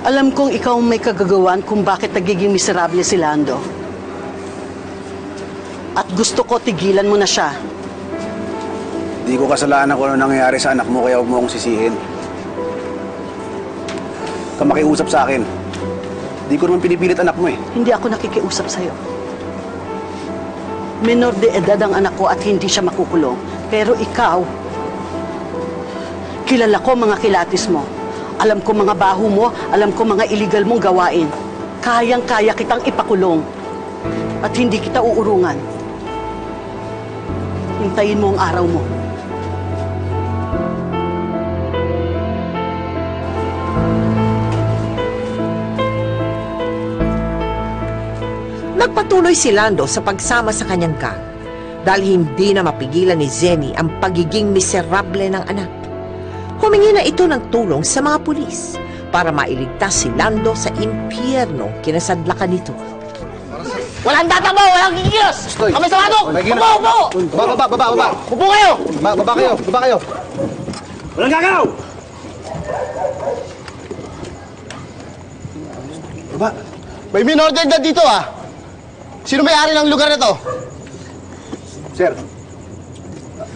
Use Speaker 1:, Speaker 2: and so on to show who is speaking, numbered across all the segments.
Speaker 1: Alam kong ikaw may kagagawan kung bakit nagiging miserable si Lando. At gusto ko tigilan mo na siya.
Speaker 2: Di ko kasalanan kung ano nangyayari sa anak mo, kaya huwag mo akong sisihin. Kamakiusap sa akin. Di ko naman pinipilit anak mo eh.
Speaker 1: Hindi ako nakikiusap sa'yo. Menor de edad ang anak ko at hindi siya makukulong. Pero ikaw, kilala ko mga kilatis mo. Alam ko mga baho mo, alam ko mga illegal mong gawain. Kayang-kaya kitang ipakulong. At hindi kita uurungan. Hintayin mo ang araw mo.
Speaker 3: Nagpatuloy si Lando sa pagsama sa kanyang gang dahil hindi na mapigilan ni Zenny ang pagiging miserable ng anak. Humingi na ito ng tulong sa mga pulis para mailigtas si Lando sa impyerno kinasadlakan nito.
Speaker 4: Walang tatakbo! Walang kikilos! Kami sa batok! Upo! Upo!
Speaker 2: Baba!
Speaker 4: Upo kayo!
Speaker 2: Baba kayo!
Speaker 4: Walang gagalaw!
Speaker 2: Baba!
Speaker 4: May minor de edad dito ah! Sino may-ari ng lugar na to?
Speaker 2: Sir,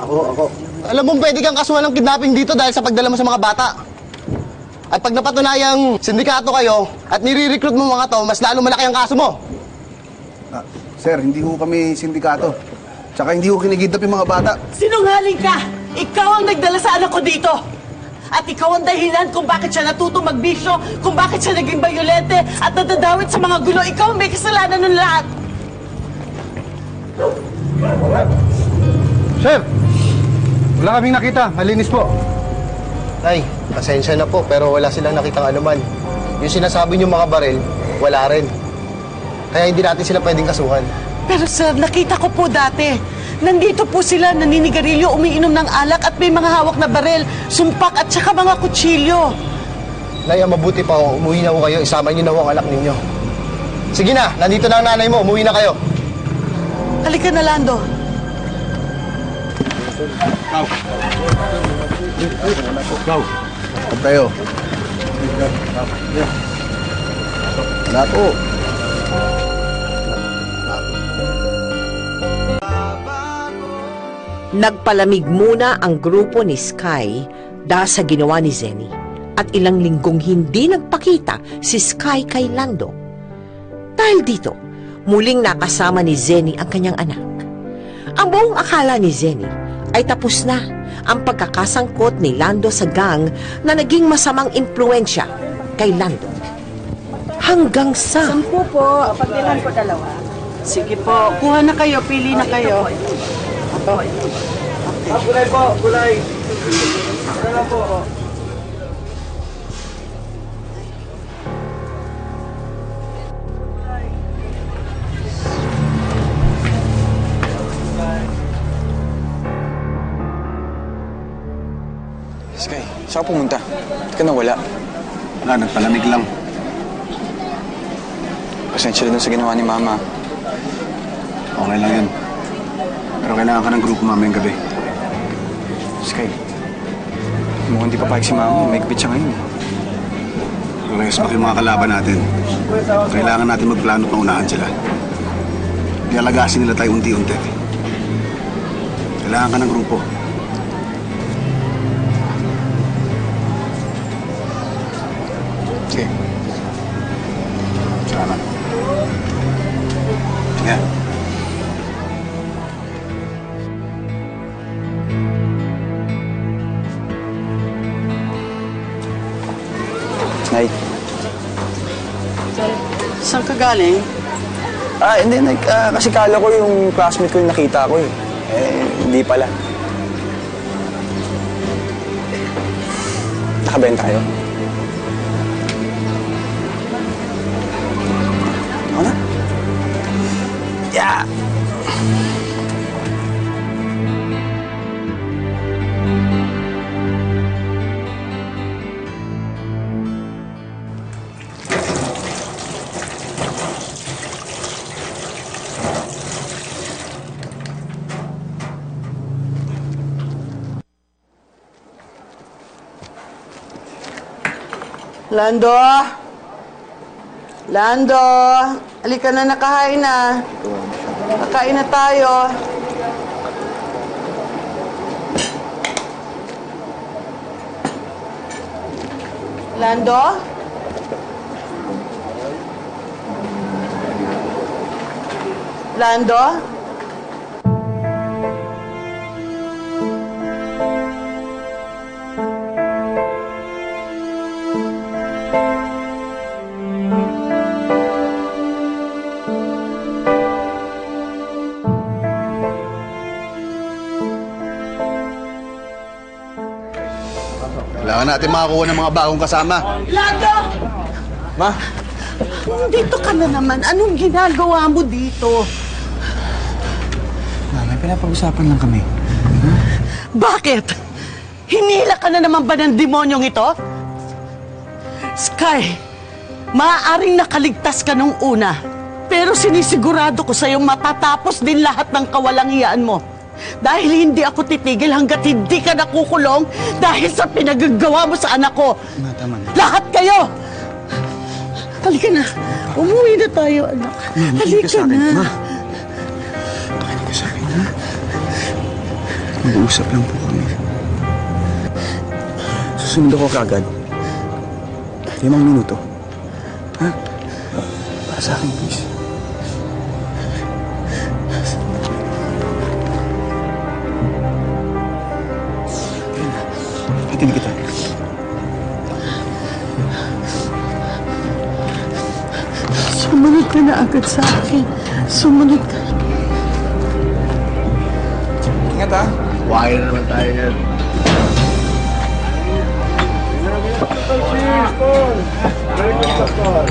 Speaker 2: ako.
Speaker 4: Alam mo, pwede kang kasuhan ng kidnapping dito dahil sa pagdala mo sa mga bata. At pag napatunayang sindikato kayo at nire-recruit mo mga to, mas lalo malaki ang kaso mo.
Speaker 2: Sir, hindi ko kami sindikato. Tsaka hindi ko kinigidnap yung mga bata.
Speaker 1: Sinungaling ka! Ikaw ang nagdala sa anak ko dito! At ikaw ang dahilan kung bakit siya natutong magbisyo, kung bakit siya naging bayolente at nadadawit sa mga gulo. Ikaw ang may kasalanan ng lahat!
Speaker 2: Sir! Wala kaming nakita. Malinis po.
Speaker 4: Ay, pasensya na po, pero wala silang nakitang anuman. Yung sinasabi niyo mga baril, wala rin. Kaya hindi natin sila pwedeng kasuhan.
Speaker 1: Pero sir, nakita ko po dati. Nandito po sila, naninigarilyo, umiinom ng alak at may mga hawak na baril, sumpak at saka mga kutsilyo.
Speaker 4: Nay, mabuti pa ho. Umuwi na ho kayo. Isama niyo na ho ang anak ninyo. Sige na, nandito na ang nanay mo. Umuwi na kayo.
Speaker 1: Halika na, Lando.
Speaker 2: Go. Huwag kayo. Wala po.
Speaker 3: Nagpalamig muna ang grupo ni Sky dahil sa ginawa ni Zenny at ilang linggong hindi nagpakita si Sky kay Lando. Dahil dito, muling nakasama ni Zenny ang kanyang anak. Ang buong akala ni Zenny ay tapos na ang pagkakasangkot ni Lando sa gang na naging masamang impluensya kay Lando. Hanggang sa...
Speaker 5: 10 po. Pagbilan po 2.
Speaker 1: Sige po, kuha na kayo, pili na kayo.
Speaker 2: Gulay po, gulay. Gulay po.
Speaker 6: Sky, saan ka pumunta? Ba't ka nawala?
Speaker 2: Wala, nagpalamig lang.
Speaker 6: Pasensya na dun sa ginawa ni Mama.
Speaker 2: Okay lang yun. Pero kailangan ka ng grupo mamayang gabi.
Speaker 6: Sky, mukhang di papayag si Mama. May kapit siya ngayon.
Speaker 2: Resmak yung mga kalaban natin. Kailangan natin magplano at maunahan sila. Ialagasin nila tayo unti-unti. Kailangan ka ng grupo.
Speaker 6: Sige.
Speaker 2: Salamat. Yeah.
Speaker 6: Nay.
Speaker 1: Saan ka galing?
Speaker 6: Hindi. Kasi kala ko yung classmate ko yung nakita ko eh. Hindi pala. Nakabenta kayo? Ako na? Yeah!
Speaker 1: Lando, Lando, halika na, nakahain na. Kakain na tayo. Lando? Lando?
Speaker 2: Kailangan natin makakuha ng mga bagong kasama.
Speaker 1: Lando!
Speaker 6: Ma,
Speaker 1: Dito ka na naman. Anong ginagawa mo dito?
Speaker 6: may pinapag-usapan lang kami.
Speaker 1: Bakit? Hinila ka na naman ba ng demonyong ito? Sky, maaaring nakaligtas ka nung una. Pero sinisigurado ko sa'yo matatapos din lahat ng kawalangian mo. Dahil hindi ako titigil hanggat hindi ka nakukulong dahil sa pinagagawa mo sa anak ko.
Speaker 6: Ma, tama na.
Speaker 1: Lahat kayo! Halika na. Umuwi na tayo, anak. Halika na.
Speaker 6: Ma, pakinig ka sa akin, ha? Mag-uusap lang po kami. Susunod ako kagad. 5 minuto. Ha? Para sa akin, please. Kitin kita.
Speaker 1: Sumunod ka na agad sa akin. Sumunod ka.
Speaker 6: Ingat, ha?
Speaker 2: Wire naman tayo yan.
Speaker 6: Cheers, Paul! Very good, Paul.